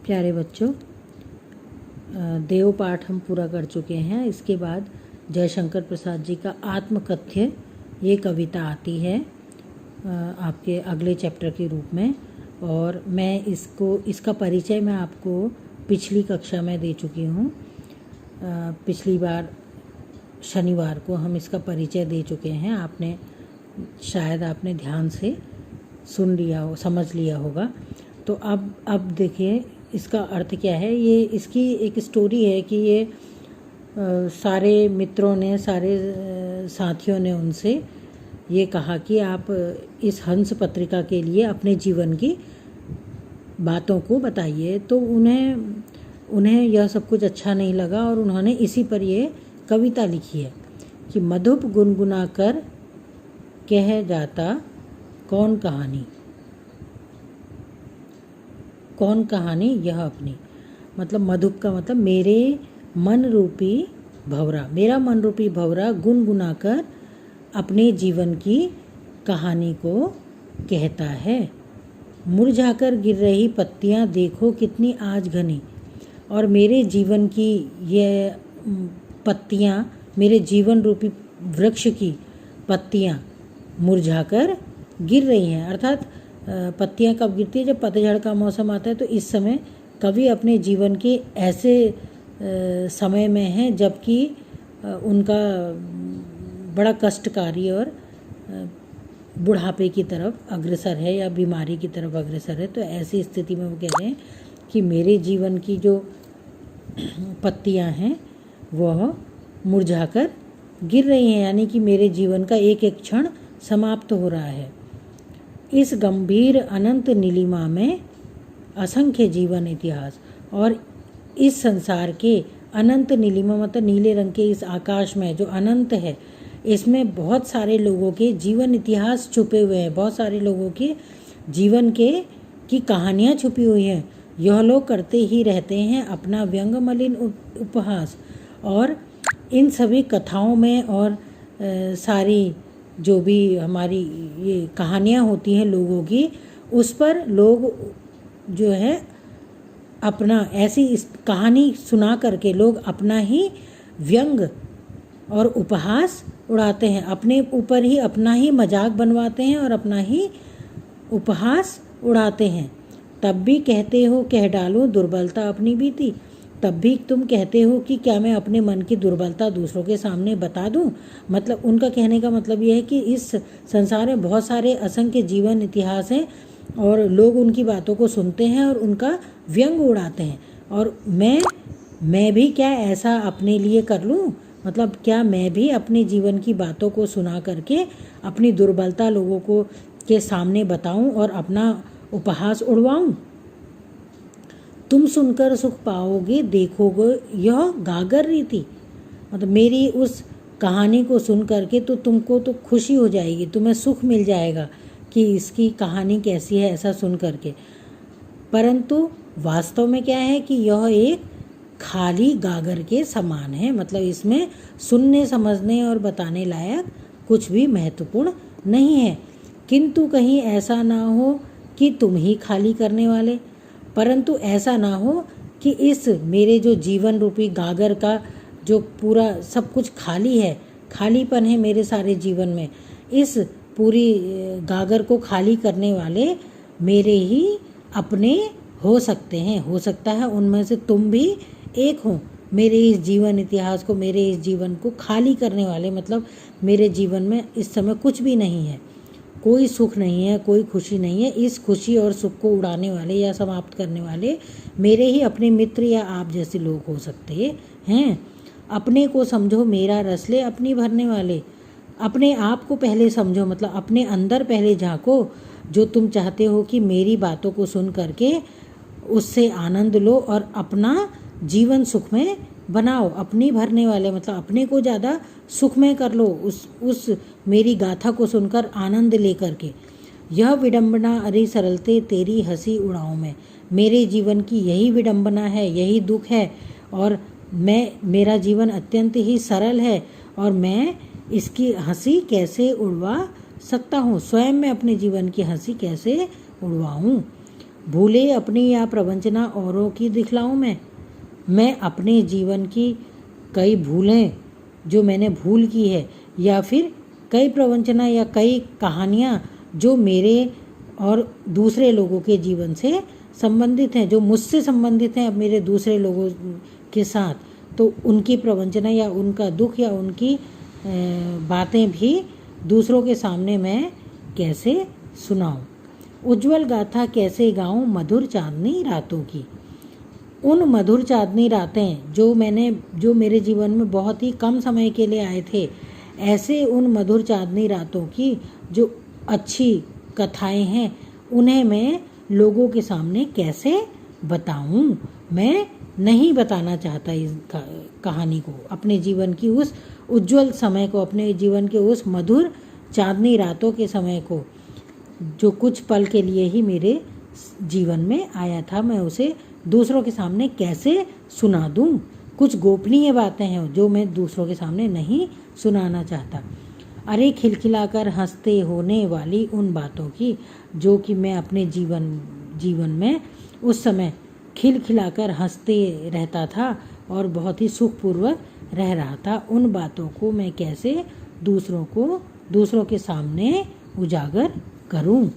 प्यारे बच्चों, देव पाठ हम पूरा कर चुके हैं। इसके बाद जयशंकर प्रसाद जी का आत्मकथ्य ये कविता आती है आपके अगले चैप्टर के रूप में। और मैं इसका परिचय मैं आपको पिछली कक्षा में दे चुकी हूँ। पिछली बार शनिवार को हम इसका परिचय दे चुके हैं। आपने ध्यान से सुन लिया हो, समझ लिया होगा। तो अब देखिए इसका अर्थ क्या है। ये इसकी एक स्टोरी है कि ये सारे मित्रों ने, सारे साथियों ने उनसे ये कहा कि आप इस हंस पत्रिका के लिए अपने जीवन की बातों को बताइए। तो उन्हें यह सब कुछ अच्छा नहीं लगा और उन्होंने इसी पर ये कविता लिखी है कि मधुप गुनगुना कर कह जाता कौन कहानी यह अपनी। मतलब मधुप का मतलब मेरा मन रूपी भंवरा गुनगुना कर अपने जीवन की कहानी को कहता है। मुरझाकर गिर रही पत्तियां देखो कितनी आज घनी। और मेरे जीवन की ये पत्तियां, मेरे जीवन रूपी वृक्ष की पत्तियां मुरझाकर गिर रही हैं। अर्थात पत्तियां कब गिरती है? जब पतझड़ का मौसम आता है। तो इस समय कवि अपने जीवन के ऐसे समय में हैं जबकि उनका बड़ा कष्टकारी और बुढ़ापे की तरफ अग्रसर है या बीमारी की तरफ अग्रसर है। तो ऐसी स्थिति में वो कह रहे हैं कि मेरे जीवन की जो पत्तियां हैं वह मुरझाकर गिर रही हैं, यानी कि मेरे जीवन का एक एक क्षण समाप्त हो रहा है। इस गंभीर अनंत नीलिमा में असंख्य जीवन इतिहास, और इस संसार के अनंत नीलिमा मतलब नीले रंग के इस आकाश में जो अनंत है, इसमें बहुत सारे लोगों के जीवन इतिहास छुपे हुए हैं। बहुत सारे लोगों के जीवन की कहानियाँ छुपी हुई हैं। यह लोग करते ही रहते हैं अपना व्यंग मलिन उपहास। और इन सभी कथाओं में और सारी जो भी हमारी ये कहानियाँ होती हैं लोगों की, उस पर लोग जो है अपना ऐसी इस कहानी सुना करके लोग अपना ही व्यंग और उपहास उड़ाते हैं। अपने ऊपर ही अपना ही मजाक बनवाते हैं और अपना ही उपहास उड़ाते हैं। तब भी कहते हो कह डालो दुर्बलता अपनी बीती। तब भी तुम कहते हो कि क्या मैं अपने मन की दुर्बलता दूसरों के सामने बता दूं? मतलब उनका कहने का मतलब यह है कि इस संसार में बहुत सारे असंख्य जीवन इतिहास हैं और लोग उनकी बातों को सुनते हैं और उनका व्यंग उड़ाते हैं। और मैं भी क्या ऐसा अपने लिए कर लूं? मतलब क्या मैं भी अपने जीवन की बातों को सुना करके अपनी दुर्बलता लोगों को के सामने बताऊं और अपना उपहास उड़वाऊं? तुम सुनकर सुख पाओगे, देखोगे यह गागर रीति। मतलब मेरी उस कहानी को सुन करके तो तुमको तो खुशी हो जाएगी, तुम्हें सुख मिल जाएगा कि इसकी कहानी कैसी है ऐसा सुन करके। परंतु वास्तव में क्या है कि यह एक खाली गागर के समान है। मतलब इसमें सुनने, समझने और बताने लायक कुछ भी महत्वपूर्ण नहीं है। किंतु कहीं ऐसा ना हो कि तुम ही खाली करने वाले, परंतु ऐसा ना हो कि इस मेरे जो जीवन रूपी गागर का जो पूरा सब कुछ खाली है, खालीपन है मेरे सारे जीवन में, इस पूरी गागर को खाली करने वाले मेरे ही अपने हो सकते हैं। हो सकता है उनमें से तुम भी एक हो। मेरे इस जीवन इतिहास को, मेरे इस जीवन को खाली करने वाले, मतलब मेरे जीवन में इस समय कुछ भी नहीं है, कोई सुख नहीं है, कोई खुशी नहीं है। इस खुशी और सुख को उड़ाने वाले या समाप्त करने वाले मेरे ही अपने मित्र या आप जैसे लोग हो सकते हैं। अपने को समझो मेरा रस ले अपनी भरने वाले। अपने आप को पहले समझो, मतलब अपने अंदर पहले झांको। जो तुम चाहते हो कि मेरी बातों को सुन करके उससे आनंद लो और अपना जीवन सुखमय बनाओ। अपनी भरने वाले मतलब अपने को ज़्यादा सुखमय कर लो उस मेरी गाथा को सुनकर आनंद लेकर के। यह विडंबना अरे सरलते तेरी हंसी उड़ाऊं मैं। मेरे जीवन की यही विडंबना है, यही दुख है और मेरा जीवन अत्यंत ही सरल है और मैं इसकी हंसी कैसे उड़वा सकता हूँ? स्वयं मैं अपने जीवन की हंसी कैसे उड़वाऊँ? भूले अपनी या प्रवंचना औरों की दिखलाऊं मैं अपने जीवन की कई भूलें जो मैंने भूल की है, या फिर कई प्रवंचना या कई कहानियाँ जो मेरे और दूसरे लोगों के जीवन से संबंधित हैं, जो मुझसे संबंधित हैं अब मेरे दूसरे लोगों के साथ, तो उनकी प्रवंचना या उनका दुख या उनकी बातें भी दूसरों के सामने मैं कैसे सुनाऊं। उज्जवल गाथा कैसे गाऊं मधुर चांदनी रातों की। उन मधुर चांदनी रातें जो मेरे जीवन में बहुत ही कम समय के लिए आए थे, ऐसे उन मधुर चांदनी रातों की जो अच्छी कथाएं हैं, उन्हें मैं लोगों के सामने कैसे बताऊं। मैं नहीं बताना चाहता इस कहानी को, अपने जीवन की उस उज्जवल समय को, अपने जीवन के उस मधुर चांदनी रातों के समय को, जो कुछ पल के लिए ही मेरे जीवन में आया था, मैं उसे दूसरों के सामने कैसे सुना दूं। कुछ गोपनीय बातें हैं जो मैं दूसरों के सामने नहीं सुनाना चाहता। अरे खिलखिलाकर हंसते होने वाली उन बातों की जो कि मैं अपने जीवन में उस समय खिलखिलाकर हंसते रहता था और बहुत ही सुखपूर्वक रह रहा था, उन बातों को मैं कैसे दूसरों के सामने उजागर करूं।